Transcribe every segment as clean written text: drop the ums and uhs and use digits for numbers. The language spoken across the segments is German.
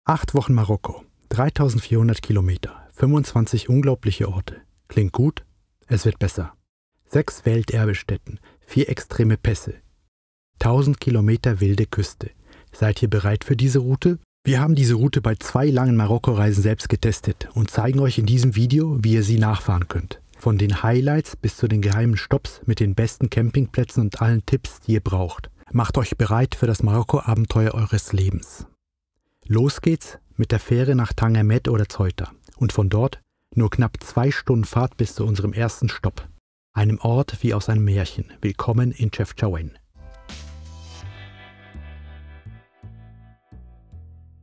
8 Wochen Marokko, 3400 Kilometer, 25 unglaubliche Orte. Klingt gut? Es wird besser. 6 Welterbestätten, 4 extreme Pässe, 1000 Kilometer wilde Küste. Seid ihr bereit für diese Route? Wir haben diese Route bei 2 langen Marokko-Reisen selbst getestet und zeigen euch in diesem Video, wie ihr sie nachfahren könnt. Von den Highlights bis zu den geheimen Stopps mit den besten Campingplätzen und allen Tipps, die ihr braucht. Macht euch bereit für das Marokko-Abenteuer eures Lebens. Los geht's mit der Fähre nach Tanger Med oder Ceuta und von dort nur knapp 2 Stunden Fahrt bis zu unserem ersten Stopp. Einem Ort wie aus einem Märchen. Willkommen in Chefchaouen.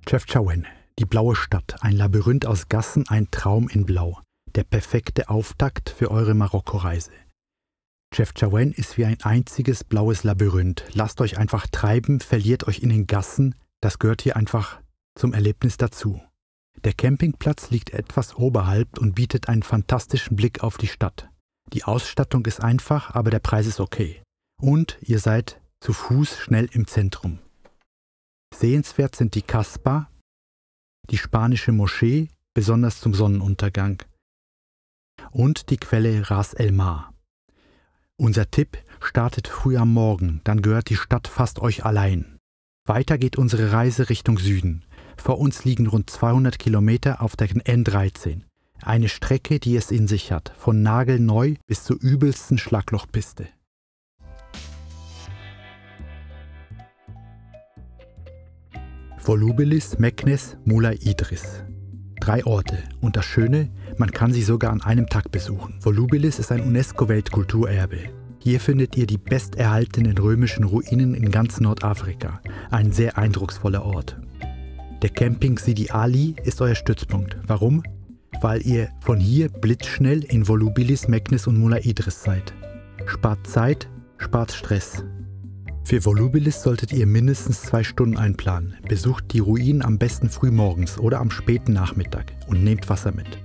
Chefchaouen, die blaue Stadt, ein Labyrinth aus Gassen, ein Traum in Blau. Der perfekte Auftakt für eure Marokko-Reise. Chefchaouen ist wie ein einziges blaues Labyrinth. Lasst euch einfach treiben, verliert euch in den Gassen. Das gehört hier einfach zum Erlebnis dazu. Der Campingplatz liegt etwas oberhalb und bietet einen fantastischen Blick auf die Stadt. Die Ausstattung ist einfach, aber der Preis ist okay. Und ihr seid zu Fuß schnell im Zentrum. Sehenswert sind die Kasbah, die spanische Moschee, besonders zum Sonnenuntergang, und die Quelle Ras El Mar. Unser Tipp: startet früh am Morgen, dann gehört die Stadt fast euch allein. Weiter geht unsere Reise Richtung Süden. Vor uns liegen rund 200 Kilometer auf der N13. Eine Strecke, die es in sich hat, von nagelneu bis zur übelsten Schlaglochpiste. Volubilis, Meknes, Mulai Idris. 3 Orte und das Schöne, man kann sie sogar an einem Tag besuchen. Volubilis ist ein UNESCO-Weltkulturerbe. Hier findet ihr die besterhaltenen römischen Ruinen in ganz Nordafrika. Ein sehr eindrucksvoller Ort. Der Camping Sidi Ali ist euer Stützpunkt. Warum? Weil ihr von hier blitzschnell in Volubilis, Meknes und Mulai Idris seid. Spart Zeit, spart Stress. Für Volubilis solltet ihr mindestens 2 Stunden einplanen. Besucht die Ruinen am besten frühmorgens oder am späten Nachmittag und nehmt Wasser mit.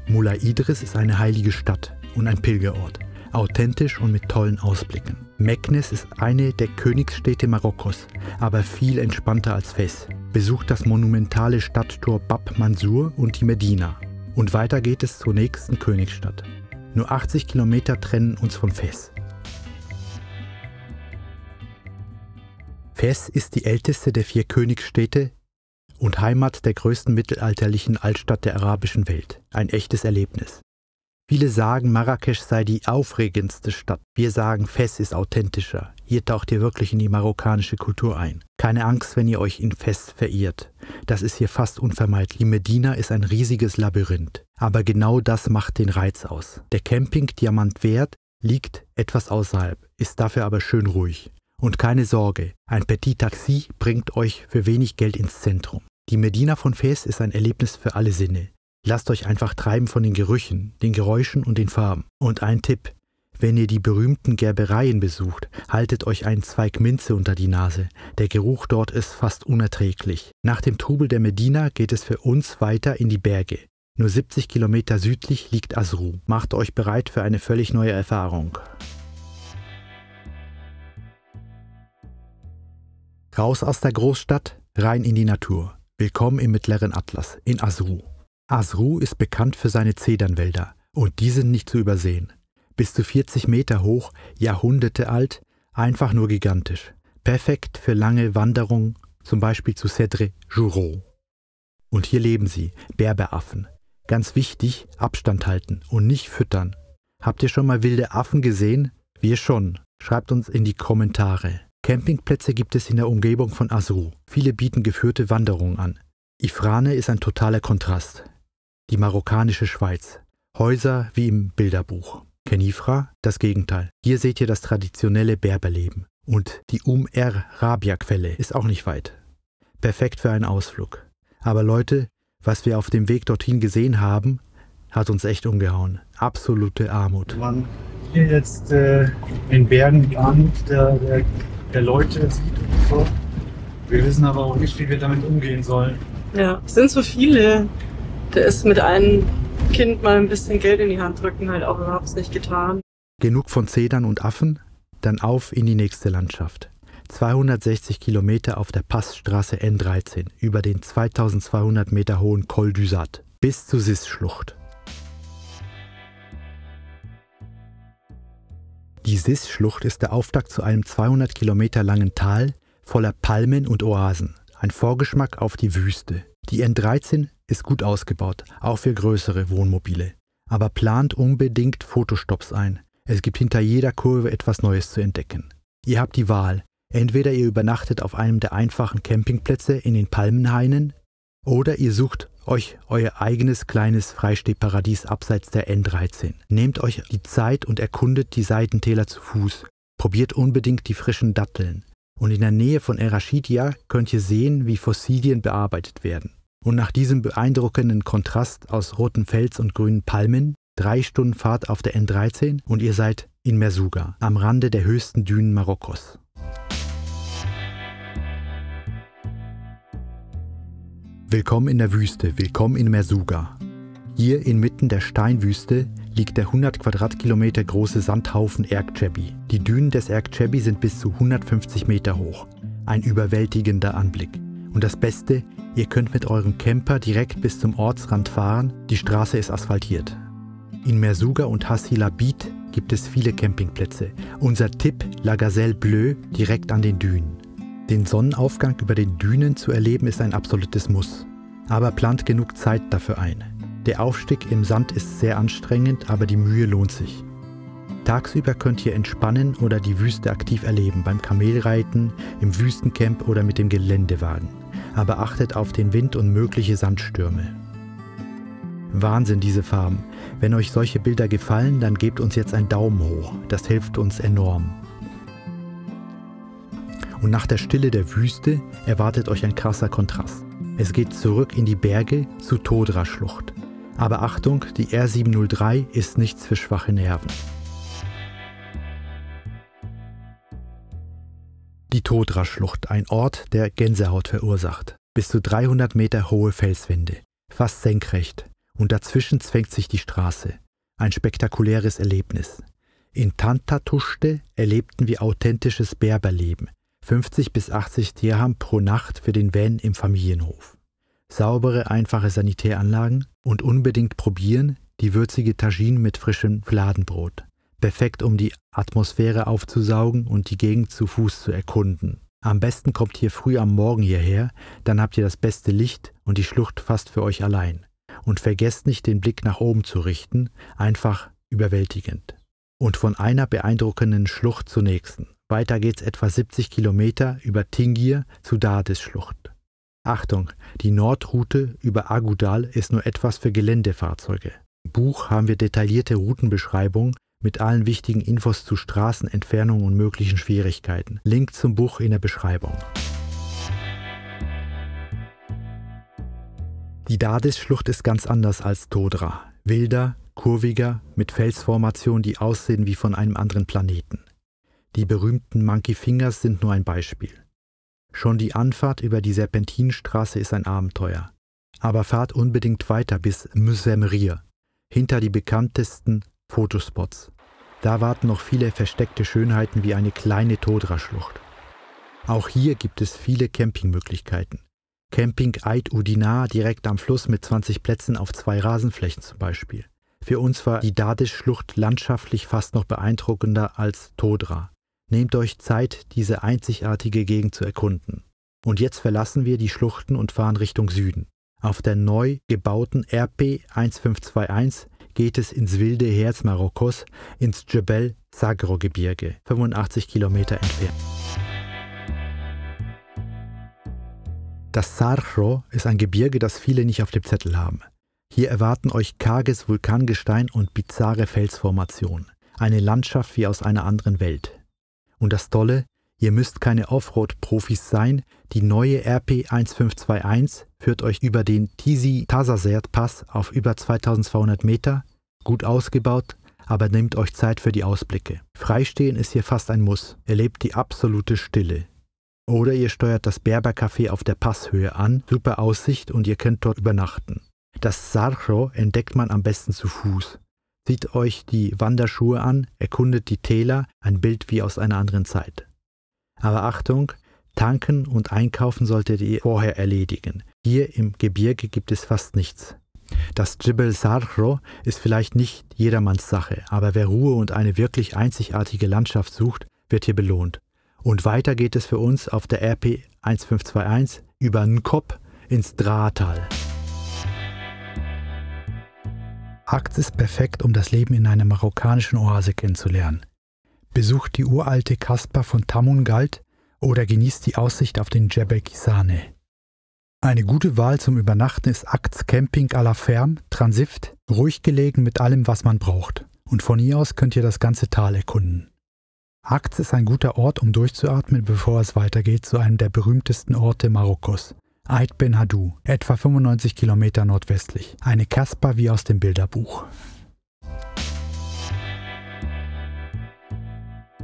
Mulai Idris ist eine heilige Stadt und ein Pilgerort. Authentisch und mit tollen Ausblicken. Meknes ist eine der Königsstädte Marokkos, aber viel entspannter als Fes. Besucht das monumentale Stadttor Bab Mansour und die Medina. Und weiter geht es zur nächsten Königsstadt. Nur 80 Kilometer trennen uns von Fes. Fes ist die älteste der 4 Königsstädte und Heimat der größten mittelalterlichen Altstadt der arabischen Welt. Ein echtes Erlebnis. Viele sagen, Marrakesch sei die aufregendste Stadt. Wir sagen, Fes ist authentischer. Hier taucht ihr wirklich in die marokkanische Kultur ein. Keine Angst, wenn ihr euch in Fes verirrt. Das ist hier fast unvermeidlich. Die Medina ist ein riesiges Labyrinth. Aber genau das macht den Reiz aus. Der Camping Diamant Vert liegt etwas außerhalb, ist dafür aber schön ruhig. Und keine Sorge, ein Petit Taxi bringt euch für wenig Geld ins Zentrum. Die Medina von Fes ist ein Erlebnis für alle Sinne. Lasst euch einfach treiben von den Gerüchen, den Geräuschen und den Farben. Und ein Tipp: wenn ihr die berühmten Gerbereien besucht, haltet euch einen Zweig Minze unter die Nase. Der Geruch dort ist fast unerträglich. Nach dem Trubel der Medina geht es für uns weiter in die Berge. Nur 70 Kilometer südlich liegt Azrou. Macht euch bereit für eine völlig neue Erfahrung. Raus aus der Großstadt, rein in die Natur. Willkommen im mittleren Atlas, in Azrou. Azrou ist bekannt für seine Zedernwälder und die sind nicht zu übersehen. Bis zu 40 Meter hoch, Jahrhunderte alt, einfach nur gigantisch. Perfekt für lange Wanderungen, zum Beispiel zu Cedre Jouro. Und hier leben sie, Berberaffen. Ganz wichtig, Abstand halten und nicht füttern. Habt ihr schon mal wilde Affen gesehen? Wir schon. Schreibt uns in die Kommentare. Campingplätze gibt es in der Umgebung von Azrou. Viele bieten geführte Wanderungen an. Ifrane ist ein totaler Kontrast. Die marokkanische Schweiz. Häuser wie im Bilderbuch. Kenifra, das Gegenteil. Hier seht ihr das traditionelle Berberleben. Und die Rabia-Quelle ist auch nicht weit. Perfekt für einen Ausflug. Aber Leute, was wir auf dem Weg dorthin gesehen haben, hat uns echt umgehauen. Absolute Armut. Man hier jetzt in Bergen Armut der Leute sieht und so. Wir wissen aber auch nicht, wie wir damit umgehen sollen. Ja, es sind so viele. Da ist mit einem Kind mal ein bisschen Geld in die Hand drücken halt auch überhaupt nicht getan. Genug von Zedern und Affen? Dann auf in die nächste Landschaft. 260 Kilometer auf der Passstraße N13 über den 2200 Meter hohen Col du Sat bis zur Sis-Schlucht. Die Sis-Schlucht ist der Auftakt zu einem 200 Kilometer langen Tal voller Palmen und Oasen, ein Vorgeschmack auf die Wüste. Die N13 ist gut ausgebaut, auch für größere Wohnmobile. Aber plant unbedingt Fotostops ein. Es gibt hinter jeder Kurve etwas Neues zu entdecken. Ihr habt die Wahl. Entweder ihr übernachtet auf einem der einfachen Campingplätze in den Palmenhainen oder ihr sucht euch euer eigenes kleines Freistehparadies abseits der N13. Nehmt euch die Zeit und erkundet die Seitentäler zu Fuß. Probiert unbedingt die frischen Datteln. Und in der Nähe von Errachidia könnt ihr sehen, wie Fossilien bearbeitet werden. Und nach diesem beeindruckenden Kontrast aus rotem Fels und grünen Palmen, 3 Stunden Fahrt auf der N13 und ihr seid in Merzouga, am Rande der höchsten Dünen Marokkos. Willkommen in der Wüste, willkommen in Merzouga. Hier inmitten der Steinwüste liegt der 100 Quadratkilometer große Sandhaufen Erkçebi. Die Dünen des Erkçebi sind bis zu 150 Meter hoch. Ein überwältigender Anblick. Und das Beste, ihr könnt mit eurem Camper direkt bis zum Ortsrand fahren, die Straße ist asphaltiert. In Merzouga und Hassi Labid gibt es viele Campingplätze. Unser Tipp, La Gazelle Bleue, direkt an den Dünen. Den Sonnenaufgang über den Dünen zu erleben ist ein absolutes Muss. Aber plant genug Zeit dafür ein. Der Aufstieg im Sand ist sehr anstrengend, aber die Mühe lohnt sich. Tagsüber könnt ihr entspannen oder die Wüste aktiv erleben, beim Kamelreiten, im Wüstencamp oder mit dem Geländewagen. Aber achtet auf den Wind und mögliche Sandstürme. Wahnsinn, diese Farben. Wenn euch solche Bilder gefallen, dann gebt uns jetzt einen Daumen hoch. Das hilft uns enorm. Und nach der Stille der Wüste erwartet euch ein krasser Kontrast. Es geht zurück in die Berge zur Todra-Schlucht. Aber Achtung, die R703 ist nichts für schwache Nerven. Die Todra-Schlucht, ein Ort, der Gänsehaut verursacht. Bis zu 300 Meter hohe Felswände, fast senkrecht. Und dazwischen zwängt sich die Straße. Ein spektakuläres Erlebnis. In Tantatuste erlebten wir authentisches Berberleben. 50 bis 80 Dirham pro Nacht für den Van im Familienhof. Saubere, einfache Sanitäranlagen und unbedingt probieren die würzige Tagine mit frischem Fladenbrot. Perfekt, um die Atmosphäre aufzusaugen und die Gegend zu Fuß zu erkunden. Am besten kommt ihr früh am Morgen hierher, dann habt ihr das beste Licht und die Schlucht fast für euch allein. Und vergesst nicht, den Blick nach oben zu richten, einfach überwältigend. Und von einer beeindruckenden Schlucht zur nächsten. Weiter geht's etwa 70 Kilometer über Tingir zu Dades-Schlucht. Achtung, die Nordroute über Agudal ist nur etwas für Geländefahrzeuge. Im Buch haben wir detaillierte Routenbeschreibungen mit allen wichtigen Infos zu Straßen, Entfernungen und möglichen Schwierigkeiten. Link zum Buch in der Beschreibung. Die Dades-Schlucht ist ganz anders als Todra. Wilder, kurviger, mit Felsformationen, die aussehen wie von einem anderen Planeten. Die berühmten Monkey Fingers sind nur ein Beispiel. Schon die Anfahrt über die Serpentinenstraße ist ein Abenteuer. Aber fahrt unbedingt weiter bis Mzemrir, hinter die bekanntesten Fotospots. Da warten noch viele versteckte Schönheiten wie eine kleine Todra-Schlucht. Auch hier gibt es viele Campingmöglichkeiten. Camping Eid Udina direkt am Fluss mit 20 Plätzen auf 2 Rasenflächen zum Beispiel. Für uns war die Dades-Schlucht landschaftlich fast noch beeindruckender als Todra. Nehmt euch Zeit, diese einzigartige Gegend zu erkunden. Und jetzt verlassen wir die Schluchten und fahren Richtung Süden. Auf der neu gebauten RP 1521 geht es ins wilde Herz Marokkos, ins Djebel Sagro-Gebirge, 85 Kilometer entfernt. Das Sagro ist ein Gebirge, das viele nicht auf dem Zettel haben. Hier erwarten euch karges Vulkangestein und bizarre Felsformationen. Eine Landschaft wie aus einer anderen Welt. Und das Tolle, ihr müsst keine Offroad-Profis sein, die neue RP 1521 führt euch über den Tizi Tazazert Pass auf über 2200 Meter, gut ausgebaut, aber nehmt euch Zeit für die Ausblicke. Freistehen ist hier fast ein Muss, erlebt die absolute Stille. Oder ihr steuert das Berbercafé auf der Passhöhe an, super Aussicht und ihr könnt dort übernachten. Das Sagro entdeckt man am besten zu Fuß. Zieht euch die Wanderschuhe an, erkundet die Täler, ein Bild wie aus einer anderen Zeit. Aber Achtung, tanken und einkaufen solltet ihr vorher erledigen. Hier im Gebirge gibt es fast nichts. Das Djebel Sarro ist vielleicht nicht jedermanns Sache, aber wer Ruhe und eine wirklich einzigartige Landschaft sucht, wird hier belohnt. Und weiter geht es für uns auf der RP 1521 über Nkop ins Draatal. Agds ist perfekt, um das Leben in einer marokkanischen Oase kennenzulernen. Besucht die uralte Kasbah von Tamungalt oder genießt die Aussicht auf den Djebel Kisane. Eine gute Wahl zum Übernachten ist Agds Camping à la Ferme, Transift, ruhig gelegen mit allem, was man braucht. Und von hier aus könnt ihr das ganze Tal erkunden. Agds ist ein guter Ort, um durchzuatmen, bevor es weitergeht zu einem der berühmtesten Orte Marokkos, Aït Ben Haddou, etwa 95 Kilometer nordwestlich. Eine Kasbah wie aus dem Bilderbuch.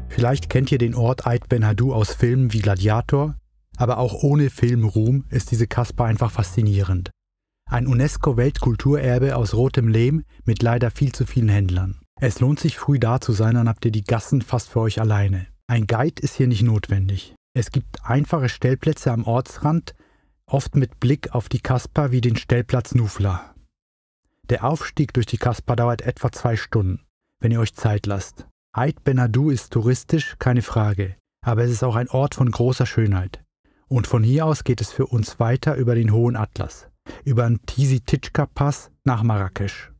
Vielleicht kennt ihr den Ort Aït Ben Haddou aus Filmen wie Gladiator, aber auch ohne Filmruhm ist diese Kasbah einfach faszinierend. Ein UNESCO-Weltkulturerbe aus rotem Lehm mit leider viel zu vielen Händlern. Es lohnt sich früh da zu sein, dann habt ihr die Gassen fast für euch alleine. Ein Guide ist hier nicht notwendig. Es gibt einfache Stellplätze am Ortsrand, oft mit Blick auf die Kasbah wie den Stellplatz Nufla. Der Aufstieg durch die Kasbah dauert etwa 2 Stunden, wenn ihr euch Zeit lasst. Aït Ben Haddou ist touristisch, keine Frage, aber es ist auch ein Ort von großer Schönheit. Und von hier aus geht es für uns weiter über den Hohen Atlas, über den Tizi Titschka Pass nach Marrakesch.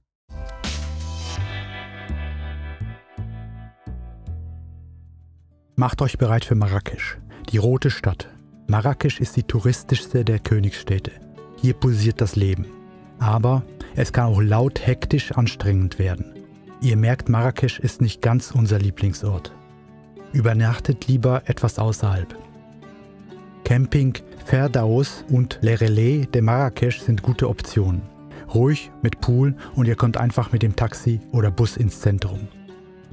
Macht euch bereit für Marrakesch, die rote Stadt. Marrakesch ist die touristischste der Königsstädte. Hier pulsiert das Leben. Aber es kann auch laut, hektisch, anstrengend werden. Ihr merkt, Marrakesch ist nicht ganz unser Lieblingsort. Übernachtet lieber etwas außerhalb. Camping Ferdaus und Le Relais de Marrakesch sind gute Optionen. Ruhig, mit Pool und ihr kommt einfach mit dem Taxi oder Bus ins Zentrum.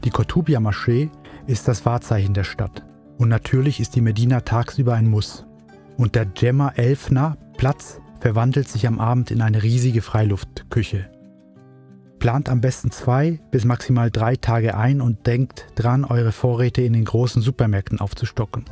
Die Koutoubia Moschee ist das Wahrzeichen der Stadt. Und natürlich ist die Medina tagsüber ein Muss. Und der Djemma Elfna Platz verwandelt sich am Abend in eine riesige Freiluftküche. Plant am besten 2 bis maximal 3 Tage ein und denkt dran, eure Vorräte in den großen Supermärkten aufzustocken.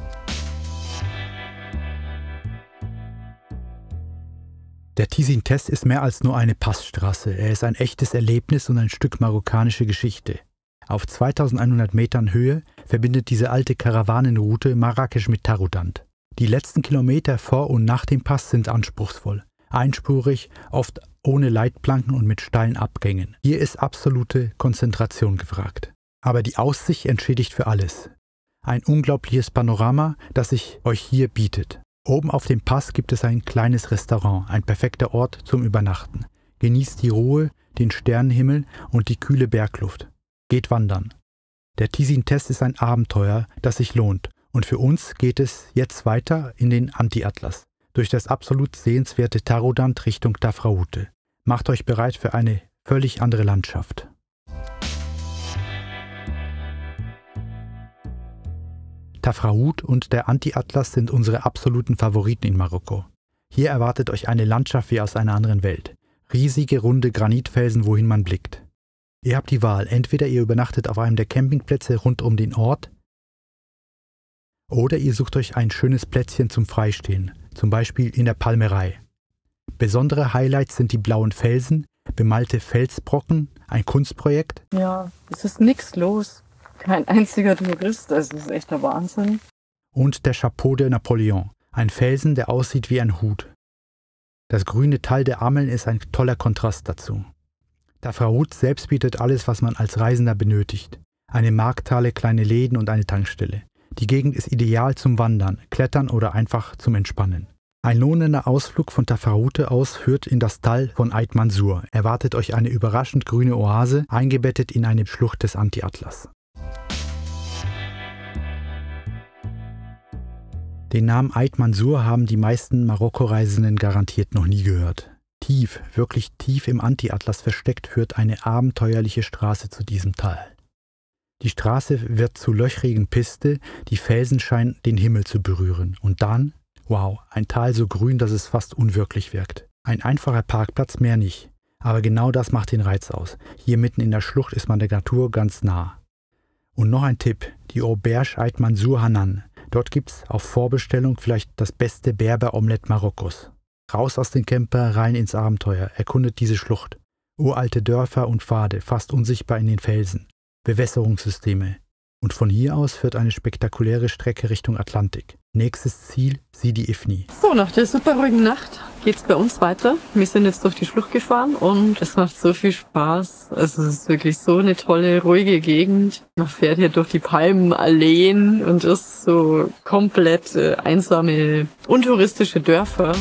Der Tizi Test ist mehr als nur eine Passstraße. Er ist ein echtes Erlebnis und ein Stück marokkanische Geschichte. Auf 2100 Metern Höhe verbindet diese alte Karawanenroute Marrakesch mit Taroudant. Die letzten Kilometer vor und nach dem Pass sind anspruchsvoll. Einspurig, oft ohne Leitplanken und mit steilen Abgängen. Hier ist absolute Konzentration gefragt. Aber die Aussicht entschädigt für alles. Ein unglaubliches Panorama, das sich euch hier bietet. Oben auf dem Pass gibt es ein kleines Restaurant, ein perfekter Ort zum Übernachten. Genießt die Ruhe, den Sternenhimmel und die kühle Bergluft. Geht wandern. Der Tizi Test ist ein Abenteuer, das sich lohnt. Und für uns geht es jetzt weiter in den Anti-Atlas. Durch das absolut sehenswerte Taroudant Richtung Tafraoute. Macht euch bereit für eine völlig andere Landschaft. Tafraout und der Anti-Atlas sind unsere absoluten Favoriten in Marokko. Hier erwartet euch eine Landschaft wie aus einer anderen Welt. Riesige, runde Granitfelsen, wohin man blickt. Ihr habt die Wahl, entweder ihr übernachtet auf einem der Campingplätze rund um den Ort oder ihr sucht euch ein schönes Plätzchen zum Freistehen, zum Beispiel in der Palmerei. Besondere Highlights sind die blauen Felsen, bemalte Felsbrocken, ein Kunstprojekt. Ja, es ist nichts los. Kein einziger Tourist, das ist echt der Wahnsinn. Und der Chapeau de Napoleon, ein Felsen, der aussieht wie ein Hut. Das grüne Tal der Ammeln ist ein toller Kontrast dazu. Tafraout selbst bietet alles, was man als Reisender benötigt. Eine Markthalle, kleine Läden und eine Tankstelle. Die Gegend ist ideal zum Wandern, Klettern oder einfach zum Entspannen. Ein lohnender Ausflug von Tafraoute aus führt in das Tal von Aït Mansour. Erwartet euch eine überraschend grüne Oase, eingebettet in eine Schlucht des Anti-Atlas. Den Namen Aït Mansour haben die meisten Marokko-Reisenden garantiert noch nie gehört. Tief, wirklich tief im Anti-Atlas versteckt führt eine abenteuerliche Straße zu diesem Tal. Die Straße wird zur löchrigen Piste, die Felsen scheinen den Himmel zu berühren. Und dann, wow, ein Tal so grün, dass es fast unwirklich wirkt. Ein einfacher Parkplatz, mehr nicht. Aber genau das macht den Reiz aus. Hier mitten in der Schlucht ist man der Natur ganz nah. Und noch ein Tipp, die Auberge Aït Mansour Hanan. Dort gibt's auf Vorbestellung vielleicht das beste Berber-Omelett Marokkos. Raus aus den Camper, rein ins Abenteuer, erkundet diese Schlucht. Uralte Dörfer und Pfade, fast unsichtbar in den Felsen. Bewässerungssysteme. Und von hier aus führt eine spektakuläre Strecke Richtung Atlantik. Nächstes Ziel, Sidi Ifni. So, nach der super ruhigen Nacht geht's bei uns weiter. Wir sind jetzt durch die Schlucht gefahren und es macht so viel Spaß. Also es ist wirklich so eine tolle, ruhige Gegend. Man fährt hier durch die Palmenalleen und ist so komplett einsame, untouristische Dörfer.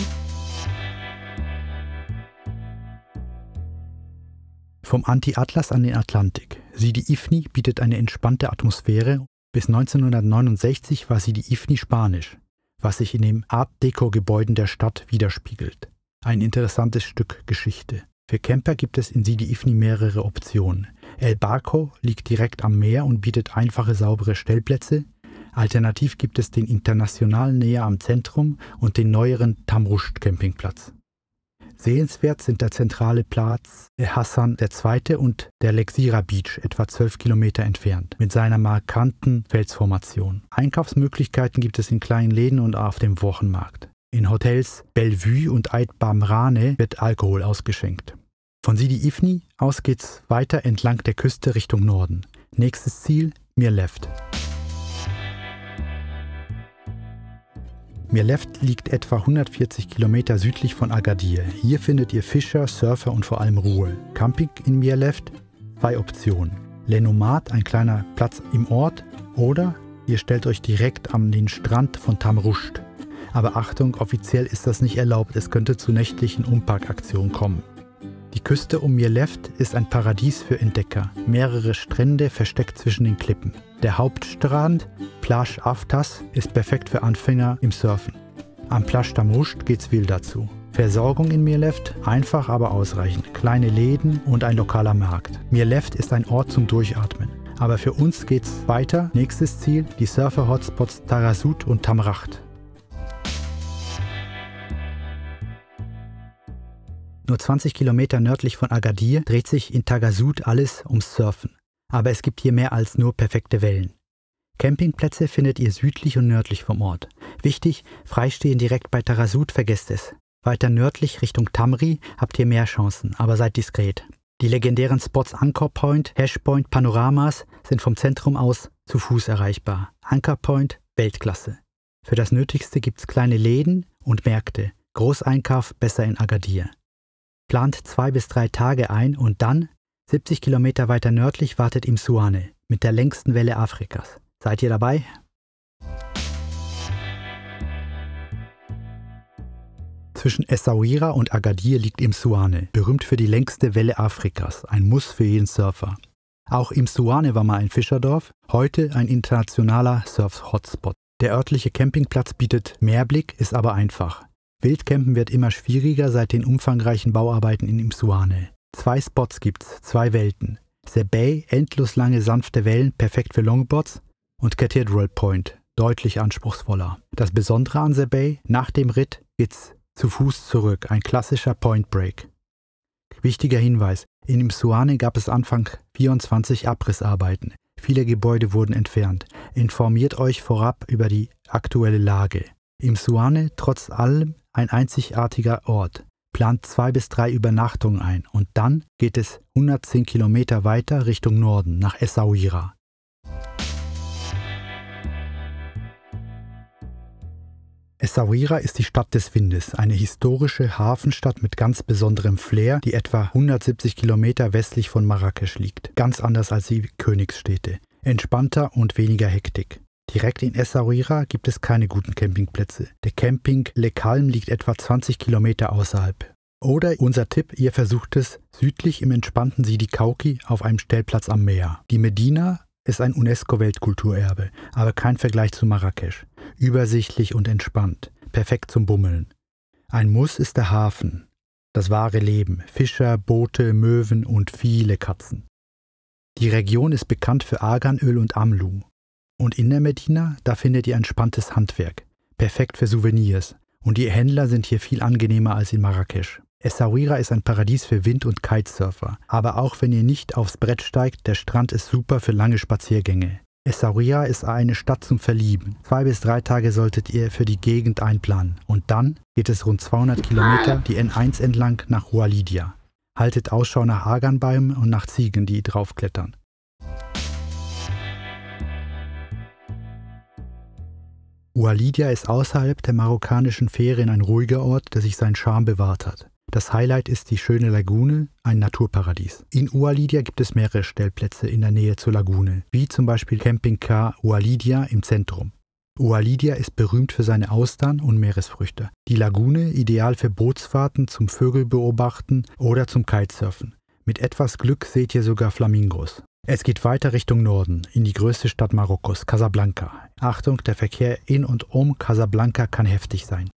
Vom Anti-Atlas an den Atlantik. Sidi Ifni bietet eine entspannte Atmosphäre. Bis 1969 war Sidi Ifni spanisch, was sich in den Art-Deco-Gebäuden der Stadt widerspiegelt. Ein interessantes Stück Geschichte. Für Camper gibt es in Sidi Ifni mehrere Optionen. El Barco liegt direkt am Meer und bietet einfache, saubere Stellplätze. Alternativ gibt es den International näher am Zentrum und den neueren Tamrushd Campingplatz. Sehenswert sind der zentrale Platz Hassan II. Und der Lexira Beach, etwa 12 Kilometer entfernt, mit seiner markanten Felsformation. Einkaufsmöglichkeiten gibt es in kleinen Läden und auf dem Wochenmarkt. In Hotels Bellevue und Ait Bamrane wird Alkohol ausgeschenkt. Von Sidi Ifni aus geht's weiter entlang der Küste Richtung Norden. Nächstes Ziel, Mirleft. Mirleft liegt etwa 140 Kilometer südlich von Agadir. Hier findet ihr Fischer, Surfer und vor allem Ruhe. Camping in Mirleft? 2 Optionen. Le Nomad, ein kleiner Platz im Ort, oder ihr stellt euch direkt an den Strand von Tamrushd. Aber Achtung, offiziell ist das nicht erlaubt, es könnte zu nächtlichen Umparkaktionen kommen. Die Küste um Mirleft ist ein Paradies für Entdecker. Mehrere Strände versteckt zwischen den Klippen. Der Hauptstrand, Plage Aftas, ist perfekt für Anfänger im Surfen. Am Plage Tamrushd geht's wilder zu. Versorgung in Mirleft, einfach aber ausreichend. Kleine Läden und ein lokaler Markt. Mirleft ist ein Ort zum Durchatmen. Aber für uns geht's weiter. Nächstes Ziel, die Surfer-Hotspots Taghazout und Tamraght. Nur 20 Kilometer nördlich von Agadir dreht sich in Taghazout alles ums Surfen. Aber es gibt hier mehr als nur perfekte Wellen. Campingplätze findet ihr südlich und nördlich vom Ort. Wichtig, freistehen direkt bei Taghazout, vergesst es. Weiter nördlich Richtung Tamri habt ihr mehr Chancen, aber seid diskret. Die legendären Spots Anchor Point, Hash Point, Panoramas sind vom Zentrum aus zu Fuß erreichbar. Anchor Point, Weltklasse. Für das Nötigste gibt's kleine Läden und Märkte. Großeinkauf besser in Agadir. Plant 2 bis 3 Tage ein und dann, 70 Kilometer weiter nördlich, wartet Imsuane mit der längsten Welle Afrikas. Seid ihr dabei? Zwischen Essaouira und Agadir liegt Imsuane, berühmt für die längste Welle Afrikas, ein Muss für jeden Surfer. Auch Imsuane war mal ein Fischerdorf, heute ein internationaler Surf-Hotspot. Der örtliche Campingplatz bietet Meerblick, ist aber einfach. Wildcampen wird immer schwieriger seit den umfangreichen Bauarbeiten in Imsuane. 2 Spots gibt's, 2 Welten. The Bay, endlos lange sanfte Wellen, perfekt für Longboards, und Cathedral Point, deutlich anspruchsvoller. Das Besondere an The Bay, nach dem Ritt geht's zu Fuß zurück, ein klassischer Point Break. Wichtiger Hinweis, in Imsuane gab es Anfang 24 Abrissarbeiten. Viele Gebäude wurden entfernt. Informiert euch vorab über die aktuelle Lage. Imsuane, trotz allem, ein einzigartiger Ort. Plant 2 bis 3 Übernachtungen ein und dann geht es 110 Kilometer weiter Richtung Norden, nach Essaouira. Essaouira ist die Stadt des Windes, eine historische Hafenstadt mit ganz besonderem Flair, die etwa 170 Kilometer westlich von Marrakesch liegt. Ganz anders als die Königsstädte. Entspannter und weniger Hektik. Direkt in Essaouira gibt es keine guten Campingplätze. Der Camping Le Calme liegt etwa 20 Kilometer außerhalb. Oder unser Tipp, ihr versucht es südlich im entspannten Sidi Kauki auf einem Stellplatz am Meer. Die Medina ist ein UNESCO-Weltkulturerbe, aber kein Vergleich zu Marrakesch. Übersichtlich und entspannt, perfekt zum Bummeln. Ein Muss ist der Hafen, das wahre Leben, Fischer, Boote, Möwen und viele Katzen. Die Region ist bekannt für Arganöl und Amlou. Und in der Medina, da findet ihr entspanntes Handwerk, perfekt für Souvenirs. Und die Händler sind hier viel angenehmer als in Marrakesch. Essaouira ist ein Paradies für Wind- und Kitesurfer. Aber auch wenn ihr nicht aufs Brett steigt, der Strand ist super für lange Spaziergänge. Essaouira ist eine Stadt zum Verlieben. 2 bis 3 Tage solltet ihr für die Gegend einplanen. Und dann geht es rund 200 Kilometer die N1 entlang nach Oualidia. Haltet Ausschau nach Arganbäumen und nach Ziegen, die draufklettern. Oualidia ist außerhalb der marokkanischen Ferien ein ruhiger Ort, der sich seinen Charme bewahrt hat. Das Highlight ist die schöne Lagune, ein Naturparadies. In Oualidia gibt es mehrere Stellplätze in der Nähe zur Lagune, wie zum Beispiel Camping Car Oualidia im Zentrum. Oualidia ist berühmt für seine Austern und Meeresfrüchte. Die Lagune ideal für Bootsfahrten zum Vögelbeobachten oder zum Kitesurfen. Mit etwas Glück seht ihr sogar Flamingos. Es geht weiter Richtung Norden, in die größte Stadt Marokkos, Casablanca. Achtung, der Verkehr in und um Casablanca kann heftig sein.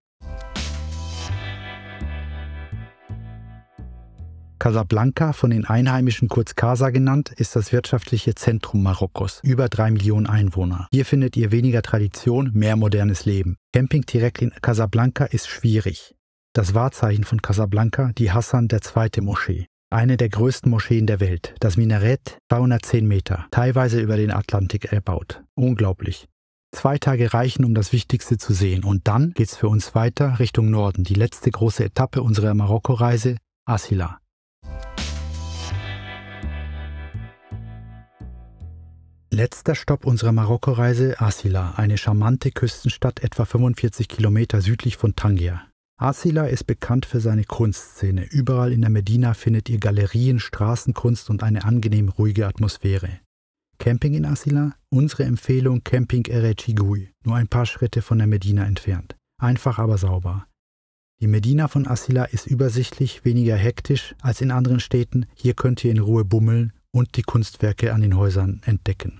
Casablanca, von den Einheimischen kurz Casa genannt, ist das wirtschaftliche Zentrum Marokkos. Über 3 Millionen Einwohner. Hier findet ihr weniger Tradition, mehr modernes Leben. Camping direkt in Casablanca ist schwierig. Das Wahrzeichen von Casablanca, die Hassan II. Moschee. Eine der größten Moscheen der Welt. Das Minarett 210 Meter, teilweise über den Atlantik erbaut. Unglaublich. 2 Tage reichen, um das Wichtigste zu sehen. Und dann geht's für uns weiter Richtung Norden. Die letzte große Etappe unserer Marokko-Reise, Asila. Letzter Stopp unserer Marokko-Reise, Asila, eine charmante Küstenstadt etwa 45 Kilometer südlich von Tangier. Asila ist bekannt für seine Kunstszene. Überall in der Medina findet ihr Galerien, Straßenkunst und eine angenehm ruhige Atmosphäre. Camping in Asila? Unsere Empfehlung Camping Erechigui, nur ein paar Schritte von der Medina entfernt. Einfach aber sauber. Die Medina von Asila ist übersichtlich, weniger hektisch als in anderen Städten. Hier könnt ihr in Ruhe bummeln und die Kunstwerke an den Häusern entdecken.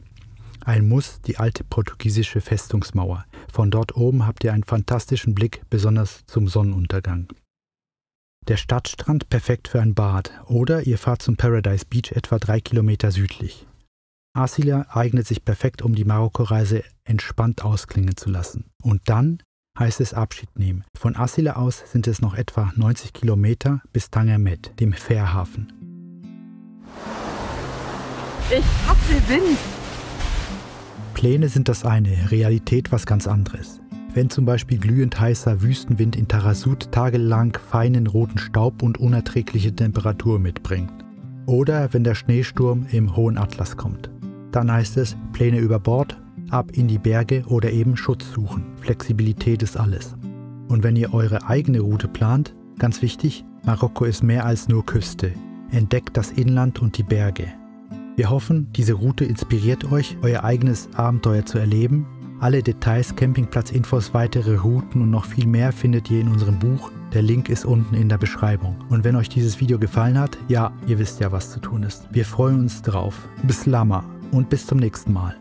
Ein Muss, die alte portugiesische Festungsmauer. Von dort oben habt ihr einen fantastischen Blick, besonders zum Sonnenuntergang. Der Stadtstrand perfekt für ein Bad oder ihr fahrt zum Paradise Beach etwa 3 Kilometer südlich. Asila eignet sich perfekt, um die Marokko-Reise entspannt ausklingen zu lassen. Und dann heißt es Abschied nehmen. Von Asila aus sind es noch etwa 90 Kilometer bis Tanger Med, dem Fährhafen. Ich hasse Wind. Pläne sind das eine, Realität was ganz anderes. Wenn zum Beispiel glühend heißer Wüstenwind in Tarazout tagelang feinen roten Staub und unerträgliche Temperatur mitbringt. Oder wenn der Schneesturm im hohen Atlas kommt. Dann heißt es Pläne über Bord, ab in die Berge oder eben Schutz suchen. Flexibilität ist alles. Und wenn ihr eure eigene Route plant, ganz wichtig, Marokko ist mehr als nur Küste. Entdeckt das Inland und die Berge. Wir hoffen, diese Route inspiriert euch, euer eigenes Abenteuer zu erleben. Alle Details, Campingplatzinfos, weitere Routen und noch viel mehr findet ihr in unserem Buch. Der Link ist unten in der Beschreibung. Und wenn euch dieses Video gefallen hat, ja, ihr wisst ja, was zu tun ist. Wir freuen uns drauf. Bis Lama und bis zum nächsten Mal.